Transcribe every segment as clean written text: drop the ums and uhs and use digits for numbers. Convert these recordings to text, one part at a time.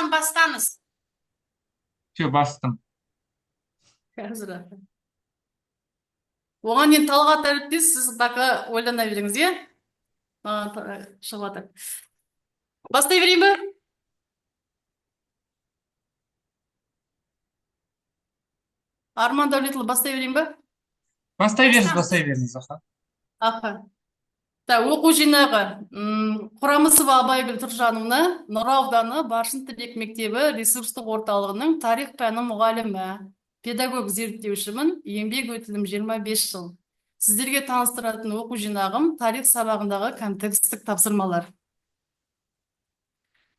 Baştan бастаңыз. Все, бастым. Қазір. Оған енді Талғат әріптес, сіз бақа ойлана беріңіз, иә? Шығып жатыр. Бастай берейін бе? Арман Дәулетұлы, бастай берейін бе? Бастай беріңіз, аха. Аха. Оқу жинағы. Құрамысова Абайгүл Тұржановна, Нұра ауданы Баршын Тілек мектебі ресурстық орталығының тарих пәні мұғалімі, педагог зерттеушімін, еңбек өтілім 25 жыл. Сіздерге таныстыратын оқу жинағым тарих сабағындағы контекстік тапсырмалар.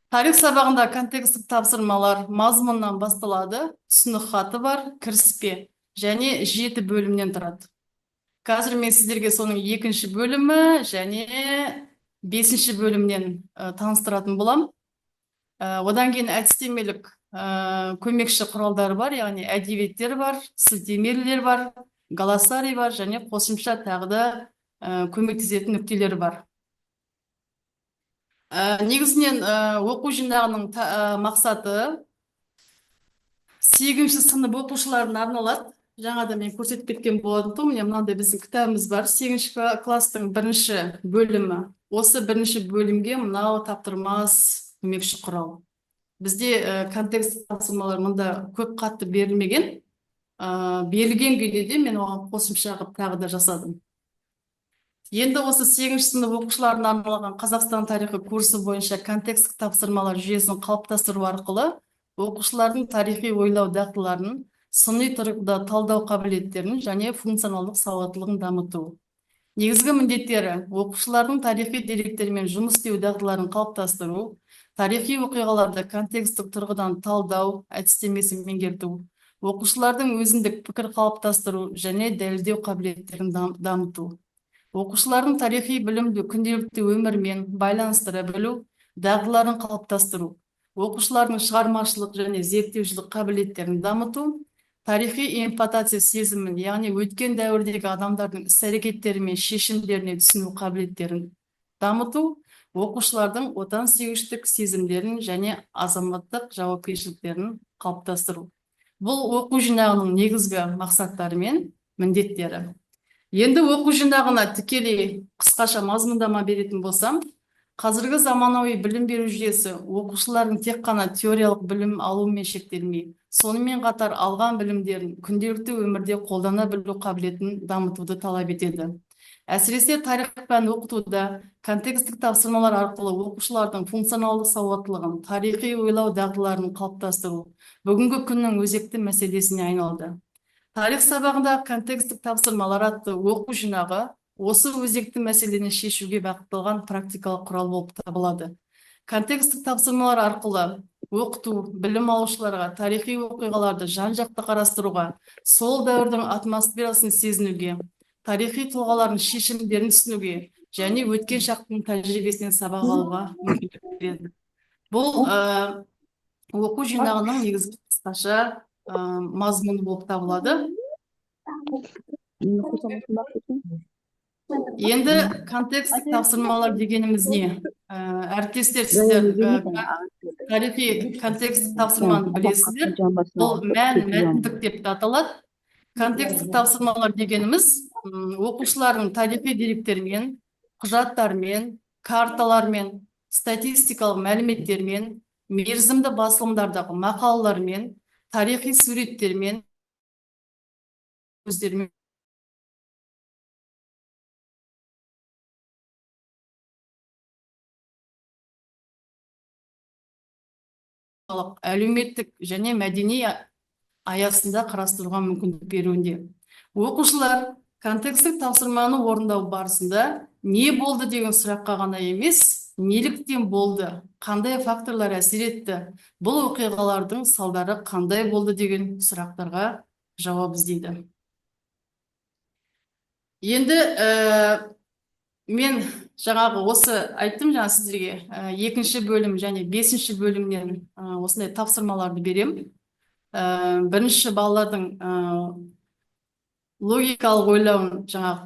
Тарих сабағында контексттік тапсырмалар мазмұннан басталады, түсінік хаты бар, кіріспе және 7 бөлімнен тұрады. Қазір мен сіздерге соның 2-ші бөлімі және 5-ші бөлімнен таныстыратын болам. Одан кейін әдістемелік көмекші құралдар бар, яғни әдебиеттер бар, сілтемелер бар, глоссарий бар және қосымша тағы да көмектесетін нүктелер бар. Негізінен оқу жинағының мақсаты 8-ші сынып оқушыларына арналады. Жаңада мен көрсетіп кеткен болатын, міне мынандай біздің кітабымыз бар. 8-ші кластың 1-ші бөлімі. Осы 1-ші бөлімге мынау таптырмас көмекші құрал. Бізде контекст тапсырмалар мұнда көп қатты берілмеген. Берілген кезде де мен оған қосымша қылып тағы да жасадым. Енді осы 8-ші сынып оқушыларына арналған Қазақстан тарихы курсы бойынша контексттік тапсырмалар жүйесін қалыптастыру арқылы оқушылардың тарихи ойлау дағдыларын, сыни тұрғыда талдау қабілеттерін және функционалдық сауаттылығын дамыту. Негізгі міндеттері оқушылардың тарихи деректермен жұмыс істеу дағдыларын қалыптастыру, тарихи оқиғаларды контексттік тұрғыдан талдау әдістемесін меңгерту, оқушылардың өзіндік пікір қалыптастыру және дәлелдеу қабілеттерін дамыту. Оқушылардың тарихи білімді күнделікті өмірмен байланыстыра білу дағдыларын қалыптастыру, оқушылардың шығармашылық және зерттеушілік қабілеттерін дамыту, тарихи эмпатия сезімін, яғни өткен дәуірдегі адамдардың іс-әрекеттері мен шешімдеріне түсіну қабілеттерін дамыту, оқушылардың отансүйгіштік сезімдерін және азаматтық жауапкершіліктерін қалыптастыру. Бұл оқу жинағының негізгі мақсаттары мен міндеттері. Енді оқу жинағына тікелей қысқаша мазмұндама беретін болсам, қазіргі заманауи білім беру жүйесі оқушылардың тек қана теориялық білім алумен шектелмей, сонымен қатар алған білімдерін күнделікті өмірде қолдана білу қабілетін дамытуды талап етеді. Әсіресе тарих пәнін оқытуда контексттік тапсырмалар арқылы оқушылардың функционалдық сауаттылығын, тарихи ойлау дағдыларын қалыптастыру бүгінгі күннің өзекті мәселесіне айналды. Тарих сабағындағы контексттік тапсырмалар атты оқу жинағы осы өзекті мәселені шешуге бағытталған практикалық құрал болып табылады. Контекстік тапсырмалар арқылы оқыту білім алушыларға тарихи оқиғаларды жан-жақты қарастыруға, сол дәуірдің атмосферасын сезінуге, тарихи тұлғалардың шешімдерін түсінуге және өткен шақтың тәжірибесінен сабақ алуға мүмкіндік береді. Бұл оқу жинағының негізгі қысқаша мазмұны болып табылады. Енді контекст тапсырмалар дегеніміз не? Әріптестер, сіздер тарихи контекст тапсырманы білесіздер. Бұл мәтіндік деп аталады. Контекст тапсырмалар дегеніміз оқушылардың тарихи деректермен, құжаттармен, карталармен, статистикалық мәліметтермен, мерзімді басылымдардағы мақалалармен, тарихи суреттермен, өздерімен әлеуметтік және мәдени аясында қарастыруға мүмкіндік беруінде. Оқушылар контексттік тапсырманы орындау барысында не болды деген сұраққа ғана емес, неліктен болды, қандай факторлар әсер етті, бұл оқиғалардың салдары қандай болды деген сұрақтарға жауап іздейді. Енді мен жаңағы осы айттым сіздерге 2-ші бөлім және 5-ші бөлімнен осындай тапсырмаларды берем. 1-ші балалардың логикалық ойлауын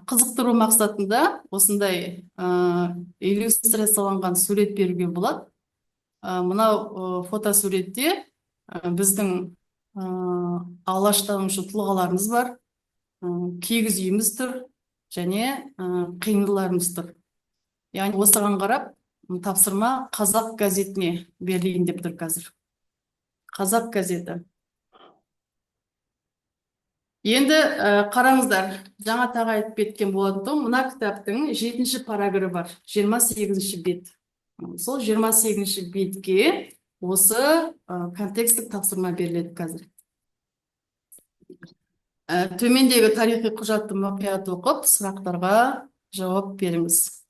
қызықтыру мақсатында осындай иллюстрацияланған сурет беруге болады. мынау фотосуретте біздің алаштанушы тұлғаларымыз бар, киіз үйіміз тұр және қиындыларымыз тұр. Яғни осыған қарап тапсырма қазақ газетіне берілейін деп тұр қазір. Қазақ газеті. Енді қараңыздар, жаңа тағы айтып кеткен болатын, мына кітаптың 7-ші параграфы бар, 28-ші бет. Сол 28-ші бетке осы контекстік тапсырма беріледі қазір. Төмендегі тарихи құжатты мұқият оқып, сұрақтарға жауап беріңіз.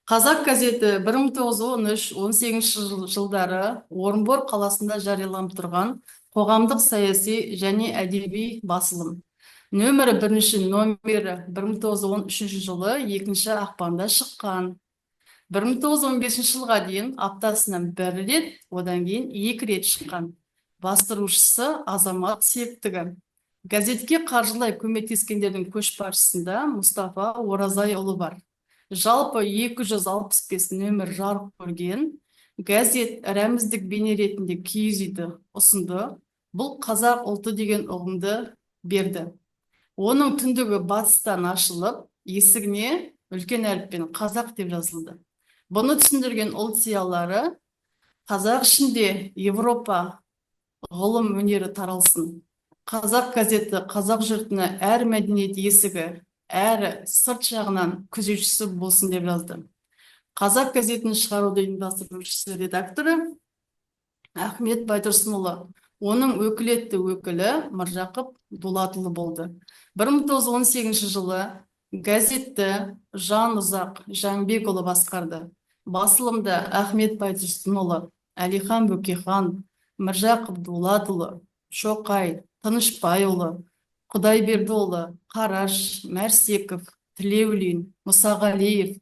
Қазақ газеті 1913-18 жылдары Орынбор қаласында жарияланып тұрған қоғамдық саяси және әдеби басылым. Нөмірі 1-ші номері 1913 жылы 2-ші ақпанда шыққан. 1915 жылға дейін аптасына 1 рет, одан кейін 2 рет шыққан. Бастырушысы Азамат Септігі. Газетке қаржылай көмектескендердің көшбасшысында Мұстафа Оразайұлы бар. Жалпы 265 нөмір жарық көрген. Газет рәміздік бейне ретінде киіз үйді ұсынды. Бұл қазақ ұлты деген ұғымды берді. Оның түндігі батыстан ашылып, есігіне үлкен әріппен қазақ деп жазылды. Бұны түсіндірген ұлт зиялылары қазақ ішінде Европа ғылым өнері таралсын. Қазақ газеті қазақ жұртына әр мәдениет есігі, әрі сырт жағынан күзетшісі болсын деп жазды. Қазақ газетін шығаруды ұйымдастырушысы редакторы Ахмет Байтұрсынұлы. Оның өкілетті өкілі Міржақып Дулатұлы болды. 1918 жылы газетті Жанұзақ Жанбекұлы басқарды. Басылымда Ахмет Байтұрсынұлы, Әлихан Бөкейхан, Міржақып Дулатұлы, Шоқай, Тынышбайұлы, Құдайбердіұлы, Қараш, Мәрсеков, Тілеулин, Мұсағалиев,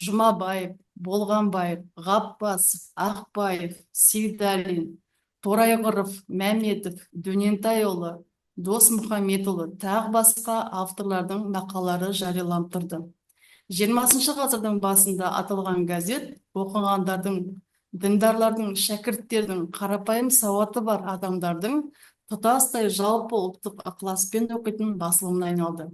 Жұмабаев, Болғанбаев, Ғаппасов, Ақбаев, Сейдалин, Торайғыров, Мәметов, Дөнентайұлы, Досмұхаметұлы, тағы басқа авторлардың мақалалары жарияланып тұрды. 20 ғасырдың басында аталған газет оқығандардың, діндарлардың, шәкірттердің, қарапайым сауаты бар адамдардың тұтастай жалпы ұлттық ықыласпен оқитын басылымына айналды.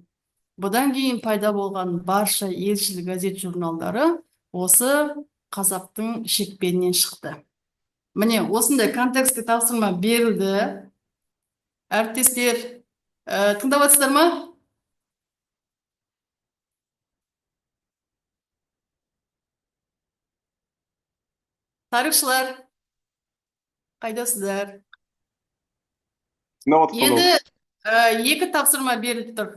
Бұдан кейін пайда болған барша елшіл газет журналдары осы қазақтың шекпенінен шықты. Міне, осындай контекстік тапсырма берілді. Әріптестер, тыңдап отырсыздар ма? Тарихшылар, қайдасыздар? Енді екі тапсырма беріліп тұр.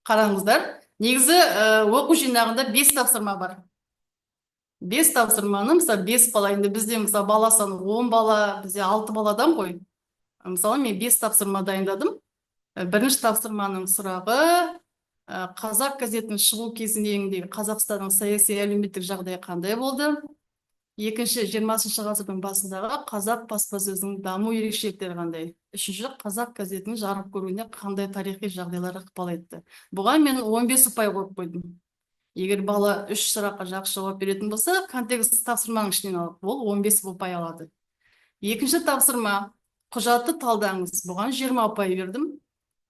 Қараңыздар. Негізі оқу жинағында 5 тапсырма бар. 5 тапсырманы, мысалы 5 бала, енді бізде мысалы бала саны 10 бала, бізде 6 баладан ғой. Мысалы мен 5 тапсырма дайындадым. Бірінші тапсырманың сұрағы қазақ газетінің шығу кезіндегі Қазақстанның саяси әлеуметтік жағдайы қандай болды? Екінші, 20 ғасырдың басындағы қазақ баспасөзінің даму ерекшеліктері қандай? Үшінші, қазақ газетінің жарық көруіне қандай тарихи жағдайлар ықпал етті? Бұған мен 15 ұпай қойып қойдым. Егер бала 3 сұраққа жақсы жауап беретін болса, контекст тапсырманың ішінен алып, ол 15 ұпай алады. Екінші тапсырма, құжатты талдаңыз. Бұған 20 ұпай бердім.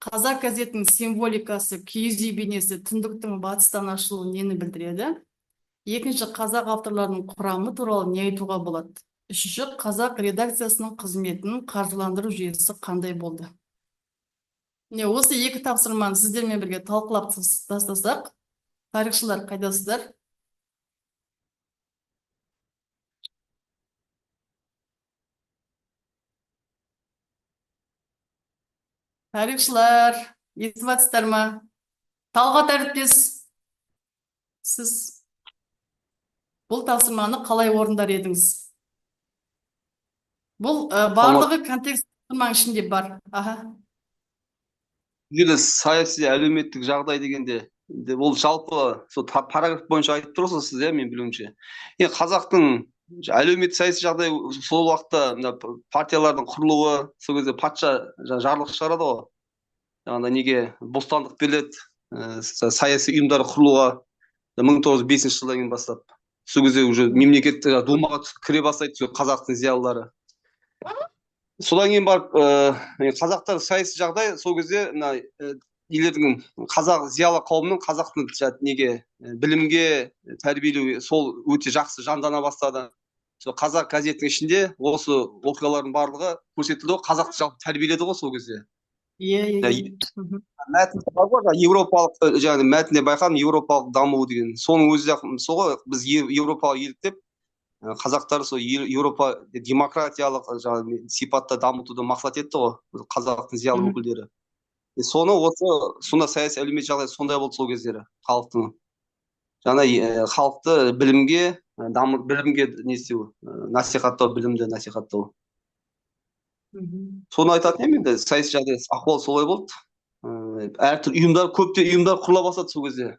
Қазақ газетінің символикасы, киіз үй бейнесі, түндіктің батыстан ашылуы нені білдіреді? Екінші, қазақ авторларының құрамы туралы не айтуға болады? Үшінші, қазақ редакциясының қызметін қаржыландыру жүйесі қандай болды? Осы екі тапсырманы сіздермен бірге талқылап тастасақ, тарихшылар қайдасыздар? Тарихшылар, естіп жатсыздар ма? Талғат әріптес, сіз бұл тапсырманы қалай орындар едіңіз? Бұл барлығы контекст тапсырманың ішінде бар. Бұл саяси әлеуметтік жағдай дегенде, ол жалпы параграф бойынша айтып тұрсыз сіз, мен білуімше. Қазақтың әлеуметтік саяси жағдай сол уақытта партиялардың құрылуы, сол кезде патша жарлық шығарады ғой. Жаңағыда неге бостандық беріледі, саяси ұйымдар құрылуға 1905 жылдан кейін бастап. сол кезде уже мемлекет думаға кіре бастайды сол қазақтың зиялылары. Содан кейін барып қазақтар саяси жағдай сол кезде мына елердің қазақ зиялы қауымның қазақтың неге білімге тәрбиелеу сол өте жақсы жандана бастады. Сол қазақ газетінің ішінде осы оқиғалардың барлығы көрсетілді ғой, қазақты жалпы тәрбиеледі ғой сол кезде. Мәтін бар ғой, еуропалық жаңағы мәтінде байқадым, еуропалық даму деген. Соның өзі сол біз еуропалық еліктеп қазақтар сол Еуропа демократиялық сипатта дамытуды мақсат етті ғой, қазақтың зиялы өкілдері. Соны сонда саяси әлеуметтік жағдай сондай болды сол кездері халықтың. Жаңа халықты білімге не істеу, насихаттау, білімді насихаттау. Соны айтатын едім енді, саяси жағдай ахуал солай болды. Әртүрлі ұйымдар, көптеген ұйымдар құрыла бастады сол кезде.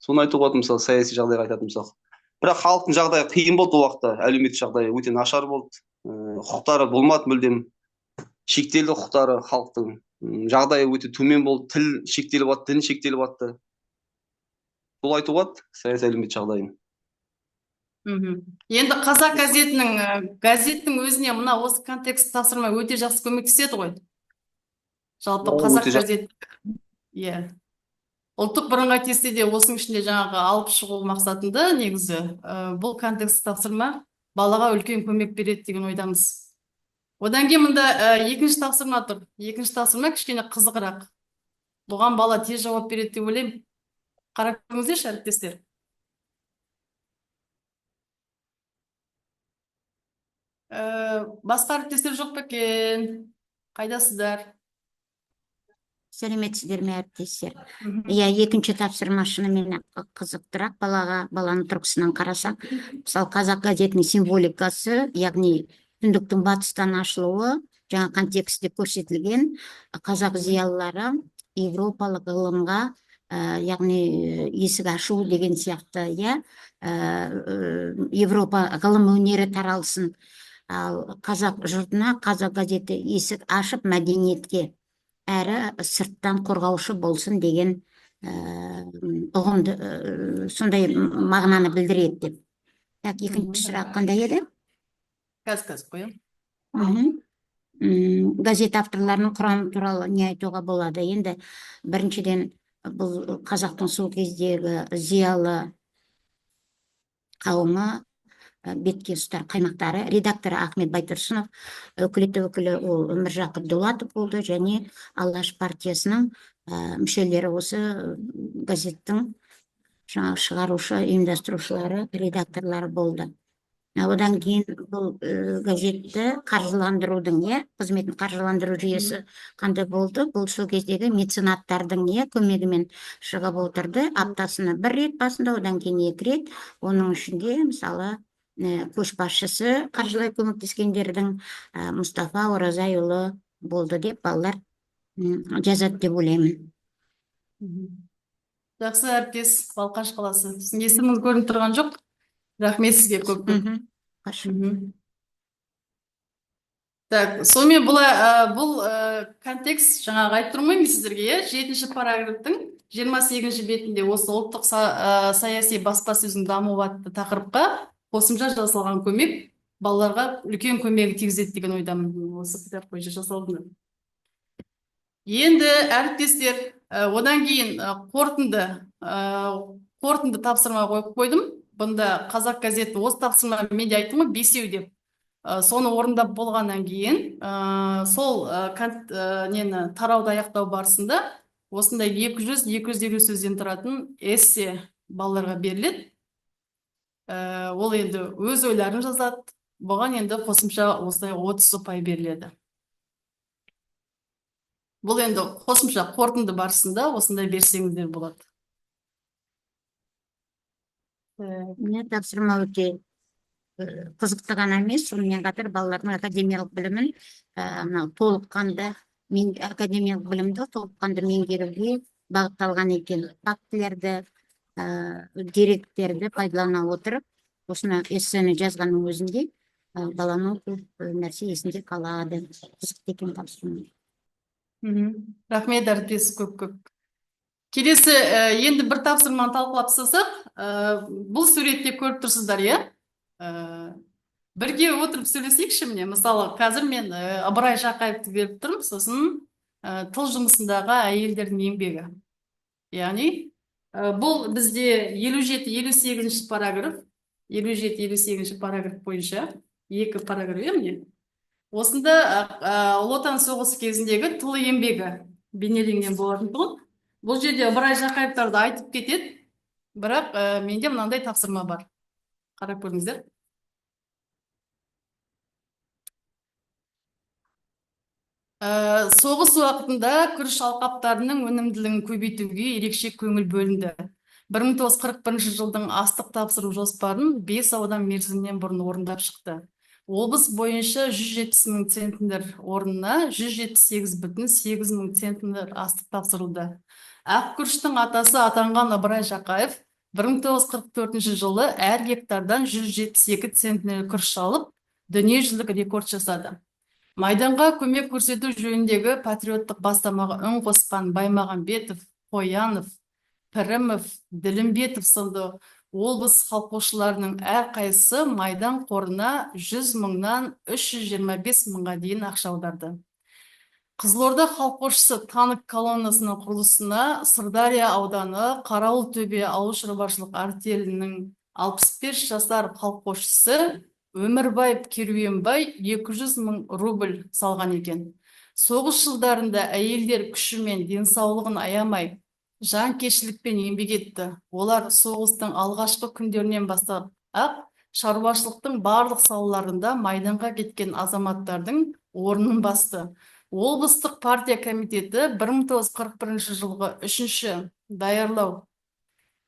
Соны айтуға болады, мысалы, саяси жағдайға айтатын мысалы. Бірақ халықтың жағдайы қиын болды ол уақытта, әлеуметтік жағдайы өте нашар болды. Құқықтары болмады мүлдем. Шектелді құқықтары халықтың. Жағдайы өте төмен болды, тіл шектеліп жатты, дін шектеліп жатты. Сол айтуға болады, саяси әлеуметтік жағдайын. Енді қазақ газеттің өзіне мына осы контекст тапсырма өте жақсы көмектеседі ғой. Жалпы қазақ газет, ұлттық бірыңғай тестіде осының ішінде жаңағы алып шығу мақсатында негізі бұл контекст тапсырма балаға үлкен көмек береді деген ойдамыз. Одан кейін мұнда екінші тапсырма тұр. Екінші тапсырма кішкене қызығырақ. Бұған бала тез жауап береді деп ойлаймын. Қарап көріңіздерші, әріптестер. Басқа әріптестер жоқ па екен? Қайдасыздар? Сәлеметсіздер ме, әріптестер? Екінші тапсырма шынымен қызықтырақ баланың тұрғысынан қарасақ. Мысалы, қазақ газетінің символикасы, яғни түндіктің батыстан ашылуы, жаңа контекстте көрсетілген қазақ зиялылары европалық ғылымға, яғни есік ашу деген сияқты, Европа ғылым өнері таралсын. Ал қазақ жұртына қазақ газеті есік ашып мәдениетке әрі сырттан қорғаушы болсын деген ұғымды, сондай мағынаны білдіреді деп. Екінші сұрақ қандай еді? Қазір қоям. Газет авторларының құрамы туралы не айтуға болады? Енді біріншіден бұл қазақтың сол кездегі зиялы қауымы, бетке ұстар қаймақтары, редакторы Ахмет Байтұрсынов, өкілетті өкілі ол Міржақып Дулатов болды, және Алаш партиясының мүшелері осы газеттің шығарушы, ұйымдастырушылары, редакторлары болды. Одан кейін бұл газетті қаржыландырудың, қызметін қаржыландыру жүйесі қандай болды? Бұл сол кездегі меценаттардың көмегімен шығып отырды. Аптасына бір рет басында, одан кейін 2 рет. Оның ішінде, мысалы, көшбасшысы қаржылай көмектескендердің Мұстафа Оразайұлы болды деп балалар жазады деп ойлаймын. Жақсы, әріптес, Балқаш қаласы. Сіздің есіміңіз көрініп тұрған жоқ? Рахмет сізге көп. Так, сонымен бұл контекст жаңағы айтып тұрмаймын сіздерге, 7-ші параграфтың 28-ші бетінде осы ұлттық саяси баспасөздің дамуы атты тақырыпқа қосымша жасалған көмек балаларға үлкен көмегі тигізеді деген ойдамын. Осы кітап бойынша жасалды. Енді әріптестер, одан кейін қорытынды тапсырма қойып қойдым. Бұнда қазақ газеті осы тапсырма менде айттым ғой, 5 деп. Соны орындап болғаннан кейін, сол нені тарауды аяқтау барысында осындай 200-250 сөзден тұратын эссе балаларға беріледі. Ол енді өз ойларын жазады. Бұған енді қосымша осылай 30 ұпай беріледі. Бұл енді қосымша қорытынды барысында осындай берсеңіздер болады. Тапсырма өте қызықты ғана емес, сонымен қатар балалардың академиялық білімін толыққанды академиялық білімді толыққанды меңгеруге бағытталған екен. Фактілерді, деректерді пайдалана отырып, осыны эссені жазғанның өзінде баланың көп нәрсе есінде қалады. Қызықты екен тапсырма. Рахмет, әріптес, көп. Келесі енді бір тапсырманы талқылап тастасақ, бұл суретте көріп тұрсыздар, иә? Бірге отырып сөйлесейікші міне. Мысалы, қазір мен Ыбырай Жақаевты беріп тұрмын, сосын тыл жұмысындағы әйелдердің еңбегі. Яғни, бұл бізде 57-58 параграф, 57-58 параграф бойынша, екі параграф, міне. Осында Ұлы Отан соғысы кезіндегі тыл еңбегі бейнеленген болатын тұғын. Бұл жерде Ыбырай Жақаевтарды айтып кетеді, бірақ менде мынандай тапсырма бар. Қарап көріңіздер. Соғыс уақытында күріш алқаптарының өнімділігін көбейтуге ерекше көңіл бөлінді. 1941 жылдың астық тапсыру жоспарын 5 аудан мерзімінен бұрын орындап шықты. Облыс бойынша 170 мың центнер орнына 178,8 мың центнер астық тапсырылды. Ақ күріштің атасы атанған Ыбырай Жақаев 1944 жылы әр гектардан 172 центнер күріш алып, дүниежүзілік рекорд жасады. Майданға көмек көрсету жөніндегі патриоттық бастамаға үн қосқан Баймағамбетов, Қоянов, Пірімов, Ділімбетов сынды облыс колхозшыларының әрқайсысы Майдан қорына 100 мыңнан 325 мыңға дейін ақша аударды. Қызылорда колхозшысы танк колоннасының құрылысына Сырдария ауданы Қарауылтөбе ауыл шаруашылық артелінің 65 жасар колхозшысы Өмірбаев Керуенбай 200 мың рубль салған екен. Соғыс жылдарында әйелдер күшімен денсаулығын аямай, жанкештілікпен еңбек етті. Олар соғыстың алғашқы күндерінен бастап шаруашылықтың барлық салаларында майданға кеткен азаматтардың орнын басты. Облыстық партия комитеті 1941 жылғы 3-ші даярлау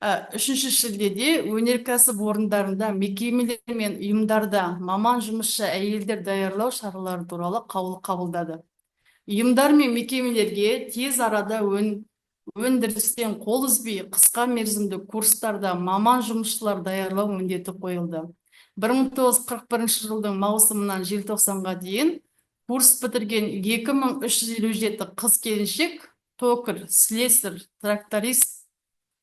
3 шілдеде өнеркәсіп орындарында, мекемелер мен ұйымдарда маман жұмысшы әйелдер даярлау шаралары туралы қаулы қабылдады. Ұйымдар мен мекемелерге тез арада өндірістен қол үзбей қысқа мерзімді курстарда маман жұмысшылар даярлау міндеті қойылды. 1941 жылдың маусымынан желтоқсанға дейін курс бітірген 2357 қыз келіншек, токарь, слесарь, тракторист,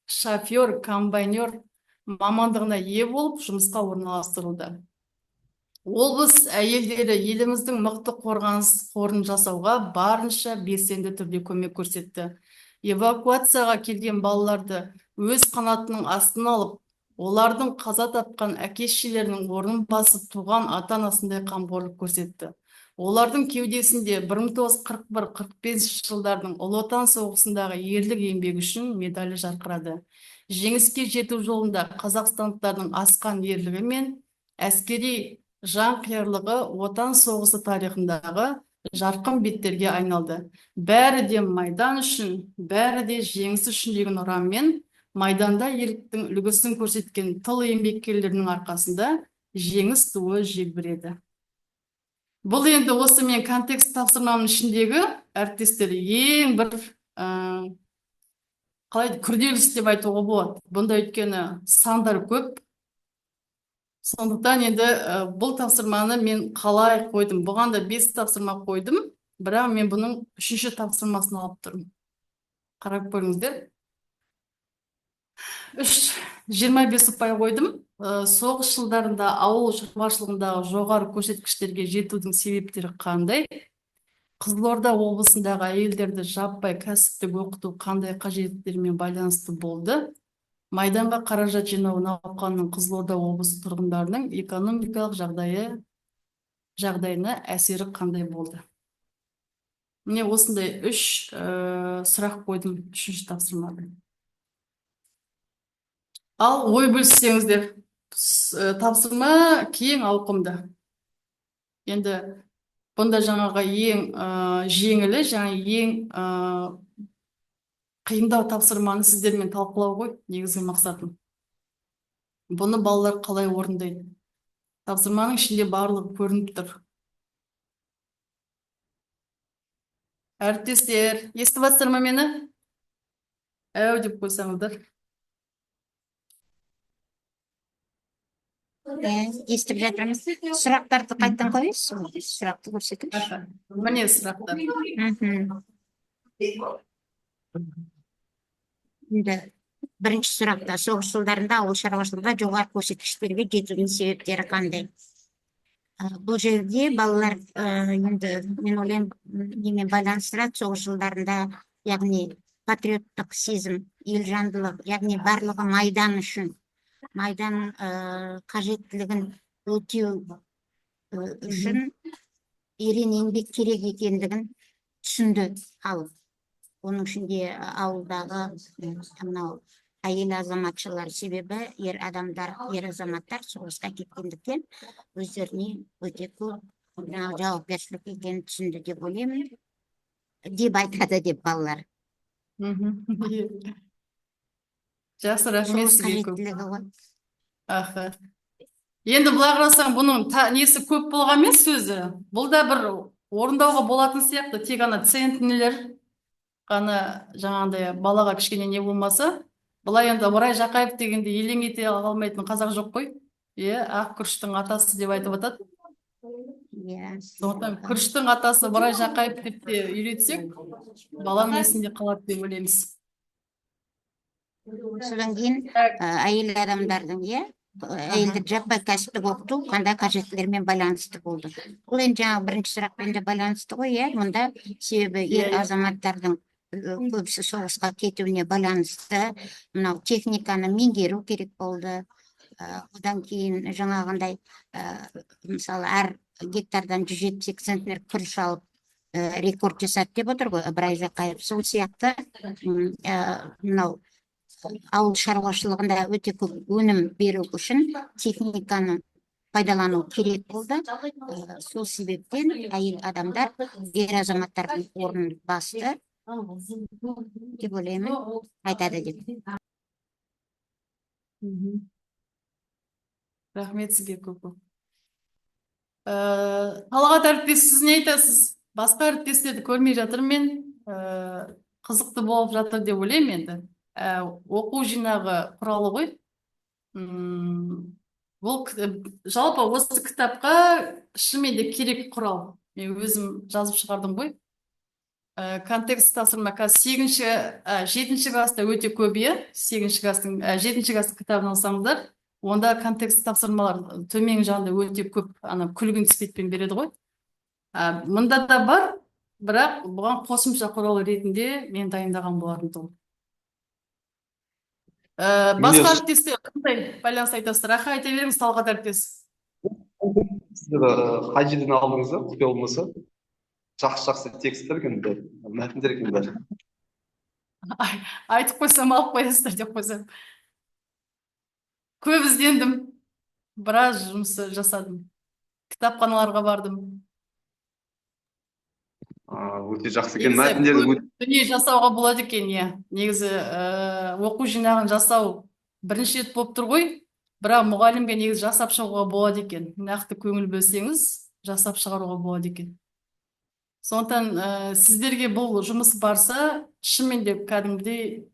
шофер, комбайнер мамандығына ие болып, жұмысқа орналастырылды. Облыс әйелдері еліміздің мықты қорғаныс қорын жасауға барынша белсенді түрде көмек көрсетті. Эвакуацияға келген балаларды өз қанатының астына алып, олардың қаза тапқан әке-шешелерінің орнын басып туған ата-анасындай қамқорлық көрсетті. Олардың кеудесінде 1941-45 жылдардың Ұлы Отан соғысындағы ерлік еңбегі үшін медалі жарқырады. Жеңіске жету жолында қазақстандықтардың асқан ерлігі мен әскери жанқиярлығы Отан соғысы тарихындағы жарқын беттерге айналды. Бәрі де майдан үшін, бәрі де жеңіс үшін деген ұранмен майданда ерліктің үлгісін көрсеткен тыл еңбеккерлерінің арқасында жеңіс туы желбіреді. Бұл енді осы мен контекст тапсырмамның ішіндегі әріптестер ең бір қалай күрделісі деп айтуға болады. Бұнда өйткені сандар көп. Сондықтан енді бұл тапсырманы мен қалай қойдым? Бұған да 5 тапсырма қойдым, бірақ мен бұның 3-ші тапсырмасын алып тұрмын. Қарап көріңіздер. 25 ұпай қойдым. Соғыс жылдарында ауыл шаруашылығындағы жоғары көрсеткіштерге жетудің себептері қандай? Қызылорда облысындағы әйелдерді жаппай кәсіптік оқыту қандай қажеттіліктермен байланысты болды? Майданға қаражат жинау науқанының Қызылорда облысы тұрғындарының экономикалық жағдайына әсері қандай болды? Міне осындай 3 сұрақ қойдым 3-ші тапсырмада. Ал ой бөліссеңіздер, тапсырма кең ауқымды. Енді бұнда жаңағы ең жеңілі, ең қиындау тапсырманы сіздермен талқылау ғой, негізгі мақсатым. Бұны балалар қалай орындайды? Тапсырманың ішінде барлығы көрініп тұр. Әріптестер, естіп жатсыздар ма мені? Әу деп қойсаңыздар. Естіп жатырмыз. Сұрақтарды қайттан қойыңыз. Сұрақты көрсетіңіз. Міне сұрақтар. Енді бірінші сұрақта соғыс жылдарында ауыл шаруашылығында жоғары көрсеткіштерге жетудің себептері қандай? Бұл жерде балалар енді мен ойлаймын немен байланыстырады, соғыс жылдарында яғни патриоттық сезім, елжандылық, яғни барлығы майдан үшін, майдан қажеттілігін өтеу үшін ерен еңбек керек екендігін түсінді халық. Оның ішінде ауылдағы мынау әйел азаматшылар, себебі ер азаматтар соғысқа кеткендіктен өздеріне өте көп жауапкершілік екенін түсінді деп ойлаймын, деп айтады деп балалар. Жақсы, рахмет Соғыс сізге көп. қажеттілігі ғой. Аха. Енді былай қарасаң, бұның несі көп болған емес сөзі. Бұл да бір орындауға болатын сияқты, тек ана центнерлер ғана жаңағындай балаға кішкене не болмаса, былай енді Орай Жақаев дегенде елең ете қалмайтын қазақ жоқ қой. Ақ күріштің атасы деп айтып жатады. Сондықтан күріштің атасы Орай Жақаев деп те үйретсек, баланың есінде қалады деп ойлаймыз. Содан кейін әйел адамдардың, әйелдер жаппай кәсіптік оқыту қандай қажеттілермен байланысты болды. Бұл енді жаңа бірінші сұрақпен де байланысты ғой, мұнда себебі ер азаматтардың көбісі соғысқа кетуіне байланысты мынау техниканы меңгеру керек болды. Одан кейін жаңағындай мысалы әр гектардан 170 центнер күріш алып рекорд жасады деп отыр ғой Ыбырай Жақаев. Сол сияқты мынау ауыл шаруашылығында өте көп өнім беру үшін техниканы пайдалану керек болды. Сол себептен әйел адамдар ер азаматтардың орнын басты деп ойлаймын, айтады деп. Рахмет сізге көп. Талғат әріптес, сіз не айтасыз? Басқа әріптестерді көрмей жатырмын, қызықты болып жатыр деп ойлаймын енді. Оқу жинағы құралы ғой. Бұл жалпы осы кітапқа шынымен де керек құрал. Мен өзім жазып шығардым ғой. Контекст тапсырма қазір 7-ші класста өте көп, 7-ші класстың кітабын алсаңыздар, онда контекст тапсырмалар төмен жағында өте көп, күлгін түспетпен береді ғой. Мұнда да бар, бірақ бұған қосымша құрал ретінде мен дайындаған болатын тұғым. Басқа әріптестер қандай байланыс айтасыздар? Аха, айта беріңіз, Талғат әріптес. Сіздер қай жерден алдыңыздар, құпия болмаса? Жақсы тексттер екен, мәтіндер екен бәрі. Айтып қойсам алып қоясыздар деп қойсам. Көп іздендім, біраз жұмыс жасадым, кітапханаларға бардым. Өте жақсы екен, мәтіндерді дүние жасауға болады екен, негізі оқу жинағын жасау бірінші рет болып тұр ғой, бірақ мұғалімге негізі жасап шығуға болады екен. Нақты көңіл бөлсеңіз, жасап шығаруға болады екен. Сондықтан сіздерге бұл жұмыс барса, шынымен де кәдімгідей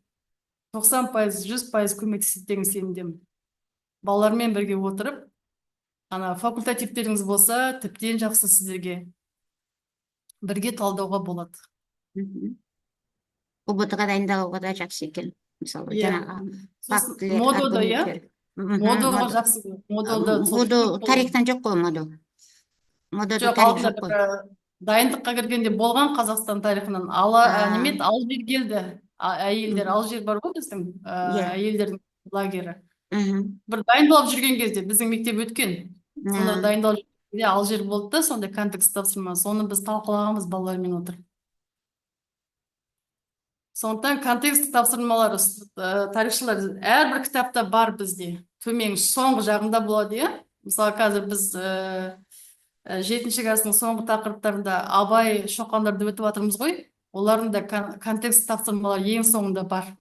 90%, 100% көмектеседі деген сенімдемін. Балалармен бірге отырып, факультативтеріңіз болса, тіптен жақсы сіздерге бірге талдауға болады. ұбт-ға дайындалуға да жақсы екен. Мысалы, жаңағы Модулға жақсы. Модул тарихтан жоқ қой, модул. Модулда тарих жоқ қой. Дайындыққа кіргенде болған Қазақстан тарихынан Алжир келді. Әйелдер, Алжир бар ғой біздің әйелдердің лагері. Бір дайындалып жүрген кезде біздің мектеп өткен. Сонда дайындалып жүргенде Алжир болды да, сонда контекст тапсырма. Соны біз талқылағанбыз балалармен отырып. Сондықтан контекст тапсырмалары, тарихшылар әрбір кітапта бар бізде. Төмен соңғы жағында болады, Мысалы, қазір біз 7-ші класстың соңғы тақырыптарында Абай, Шоқандарды өтіп жатырмыз ғой. Олардың да контекст тапсырмалары ең соңында бар.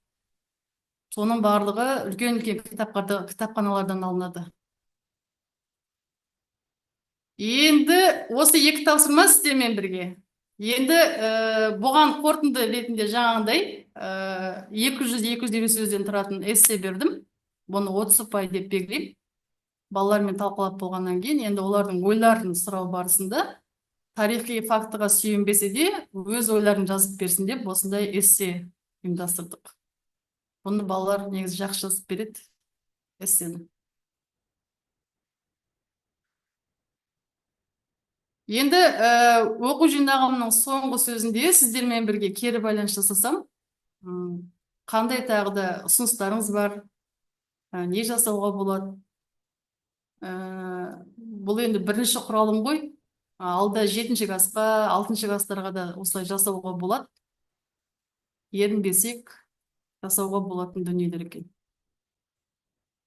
Соның барлығы үлкен кітапханалардан алынады. Енді осы екі тапсырма сіздермен бірге. Енді бұған қорытынды ретінде жаңағындай 200-250 сөзден тұратын эссе бердім. Бұны 30 ұпай деп белгілеймін. Балалармен талқылап болғаннан кейін, енді олардың ойларын сұрау барысында тарихи фактыға сүйенбесе де өз ойларын жазып берсін деп осындай эссе ұйымдастырдық. Бұны балалар негізі жақсы жазып береді эссені. Енді оқу жинағымның соңғы сөзінде сіздермен бірге кері байланыс жасасам, қандай тағы да ұсыныстарыңыз бар, не жасауға болады? Бұл енді бірінші құралым ғой. Алда 7-ші классқа, 6-ші класстарға да осылай жасауға болады. Ерінбесек, жасауға болатын дүниелер екен.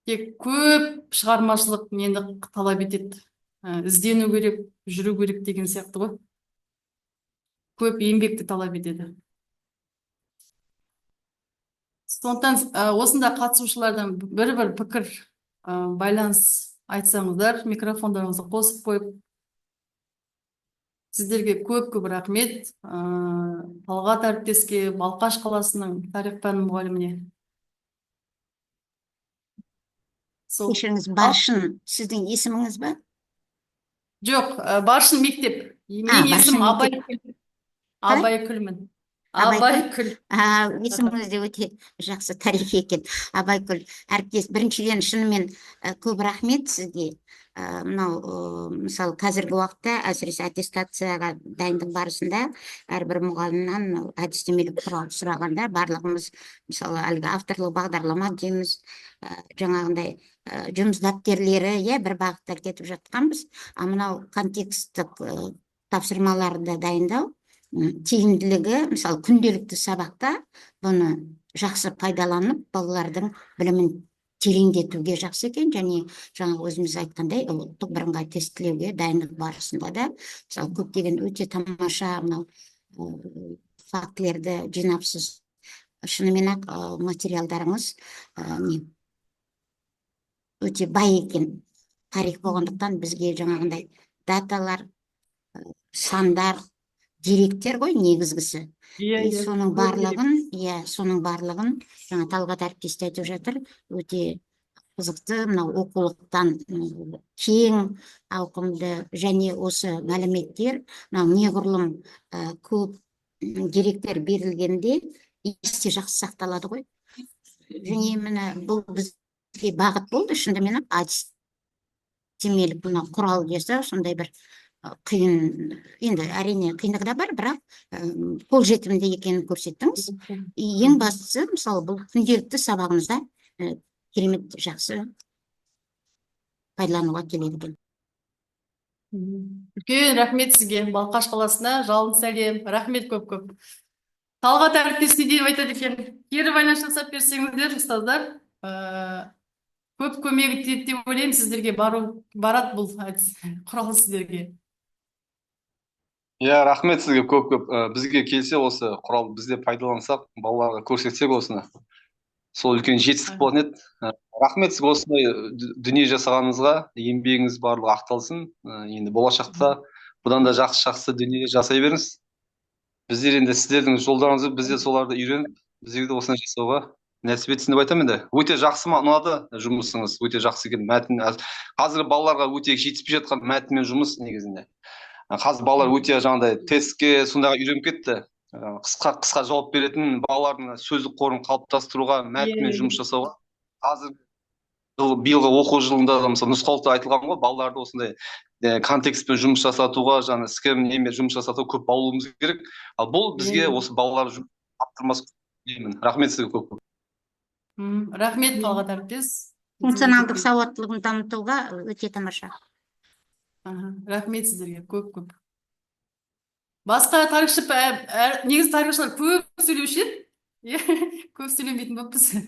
Тек көп шығармашылық нені талап етеді. Іздену керек, жүру керек деген сияқты ғой. Көп еңбекті талап етеді. Сондықтан осында қатысушылардан бір пікір, байланыс айтсаңыздар, микрофондарыңызды қосып қойып. Сіздерге көп рахмет. Талғат әріптеске, Балқаш қаласының тарих пәні мұғаліміне. Кешіріңіз, Баршын сіздің есіміңіз ба? Жоқ, Баршын мектеп. Менің есімім Абайкүлмін. Абайкүл. Есіміңіз де өте жақсы, тарихи екен. Абайкүл әріптес, біріншіден шынымен көп рахмет сізге. Мынау мысалы қазіргі уақытта әсіресе аттестацияға дайындық барысында әрбір мұғалімнен әдістемелік құрал сұрағанда барлығымыз мысалы әлгі авторлық бағдарлама дейміз, жаңағындай жұмыс дәптерлері бір бағытта кетіп жатқанбыз. Мынау контексттік тапсырмаларды дайындау тиімділігі, мысалы күнделікті сабақта бұны жақсы пайдаланып, балалардың білімін тереңдетуге жақсы екен, және жаңа өзіміз айтқандай ұлттық бірыңғай тестілеуге дайындық барысында да мысалы көптеген өте тамаша мынау фактілерді жинапсыз, шынымен ақ материалдарыңыз өте бай екен. Тарих болғандықтан бізге жаңағындай даталар, сандар, деректер ғой негізгісі. Соның барлығын жаңа Талғат әріптес айтып жатыр, өте қызықты, мынау оқулықтан кең ауқымды және осы мәліметтер неғұрлым көп деректер берілгенде есте жақсы сақталады ғой. Және міне бұл бізге бағыт болды, шынымен әдістемелік мына құрал жасау сондай бір қиын, енді әрине қиындығы да бар, бірақ қолжетімді екенін көрсеттіңіз. Ең бастысы, мысалы бұл күнделікті сабағымызда керемет жақсы пайдалануға келеді. Үлкен рахмет сізге, Балқаш қаласына жалын сәлем, рахмет көп. Талғат әріптес не деп айтады екен? Кері байланыс жасап берсеңіздер, ұстаздар, көп көмегі тиеді деп ойлаймын, сіздерге барады бұл құрал сіздерге. Рахмет сізге көп. Бізге келсе осы құрал бізде пайдалансақ, балаларға көрсетсек осыны. Сол үлкен жетістік болатын еді. Рахмет сізге осындай дүние жасағаныңызға, еңбегіңіз барлығы ақталсын. Енді болашақта бұдан да жақсы дүние жасай беріңіз. Біздер енді сіздердің жолдарыңызды бізде соларды үйреніп, біздерге де осыны жасауға нәсіп етсін деп айтамын енді. Өте жақсы ұнады жұмысыңыз, өте жақсы екен. Мәтін қазіргі балаларға өте жетіспей жатқан мәтінмен жұмыс негізінде. Қазір балалар өте жаңағыдай тестке сондайға үйреніп кетті. Қысқа жауап беретін, балалардың сөздік қорын қалыптастыруға, мәтінмен жұмыс жасауға. Қазір биылғы оқу жылында да мысалы нұсқаулықта айтылған ғой, балаларды осындай контекстпен жұмыс жасатуға, жаңа схемамен жұмыс жасатуға көп баулуымыз керек. Ал бұл бізге осы балалар таптырмас деймін. Рахмет сізге көп. Рахмет, Талғат әріптес. Функционалдық сауаттылығын дамытуға өте тамаша. Рахмет сіздерге көп. Басқа тарихшы, негізі тарихшылар көп сөйлеуші еді. Көп сөйлемейтін болыппыз.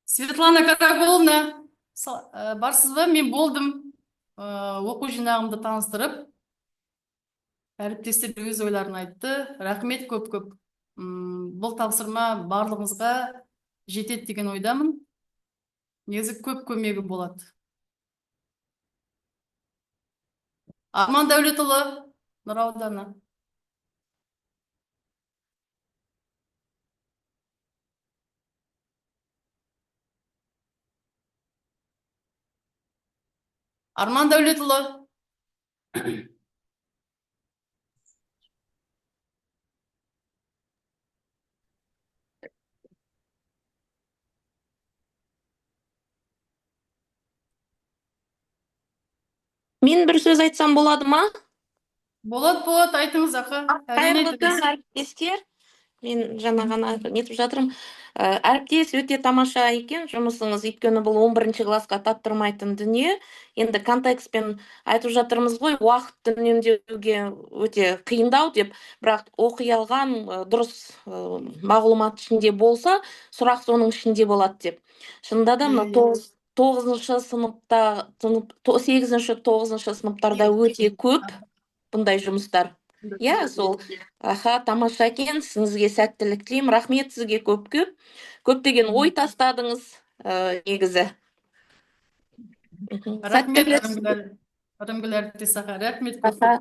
Светлана Караголовна, барсыз ба? Мен болдым. Оқу жинағымды таныстырып, әріптестер өз ойларын айтты. Рахмет көп. Бұл тапсырма барлығыңызға жетеді деген ойдамын. Негізі көп көмегі болады. Арман Дәулетұлы, Нұра ауданы. Арман Дәулетұлы. Мен бір сөз айтсам болады ма? Болады, айтыңыз аха. Әрине Қайырлы күн, айтыңыз. әріптестер. Мен жаңа ғана нетіп жатырмын. Әріптес өте тамаша екен жұмысыңыз, өйткені бұл 11-ші классқа таптырмайтын дүние. Енді контекстпен айтып жатырмыз ғой, уақытты үнемдеуге өте қиындау деп, бірақ оқи алған дұрыс мағлұмат ішінде болса, сұрақ соның ішінде болады деп. Шынында да мына 9-шы сыныпта, 8-ші, 9-шы сыныптарда өте көп бұндай жұмыстар. Иә, сол. Аха, тамаша екен, сізге сәттілік тілеймін. Рахмет сізге көп-көп. Көптеген ой тастадыңыз, негізі. Рахмет, Сәттілік. Ырымгүл әріптес аха. Рахмет көп. Аха,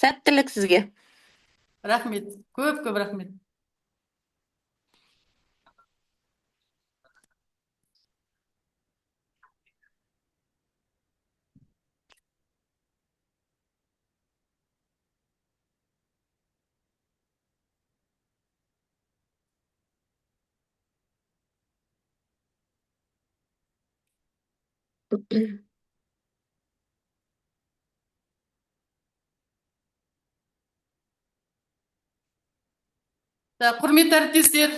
сәттілік сізге. Рахмет, көп рахмет. Құрметті әріптестер,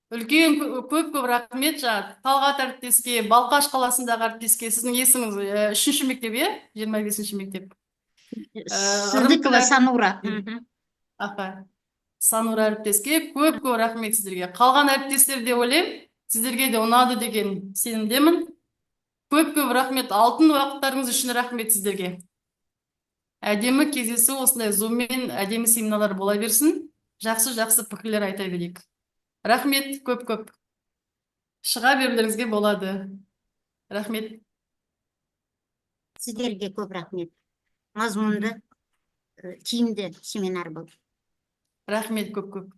үлкен көп рахмет жаңа Талғат әріптеске, Балқаш қаласындағы әріптеске. Сіздің есіміңіз 3-ші мектеп, иә? 25-ші мектеп. Сыздыкова Санура. Аха. Санура әріптеске көп рахмет сіздерге. Қалған әріптестер де ойлаймын, сіздерге де ұнады деген сенімдемін. Көп рахмет. Алтын уақыттарыңыз үшін рахмет сіздерге. Әдемі кездесу, осындай зуммен әдемі семинарлар бола берсін. Жақсы пікірлер айта берейік. Рахмет, көп. Шыға берулеріңізге болады. Рахмет. Сіздерге көп рахмет. Мазмұнды, тиімді семинар болды. Рахмет, көп.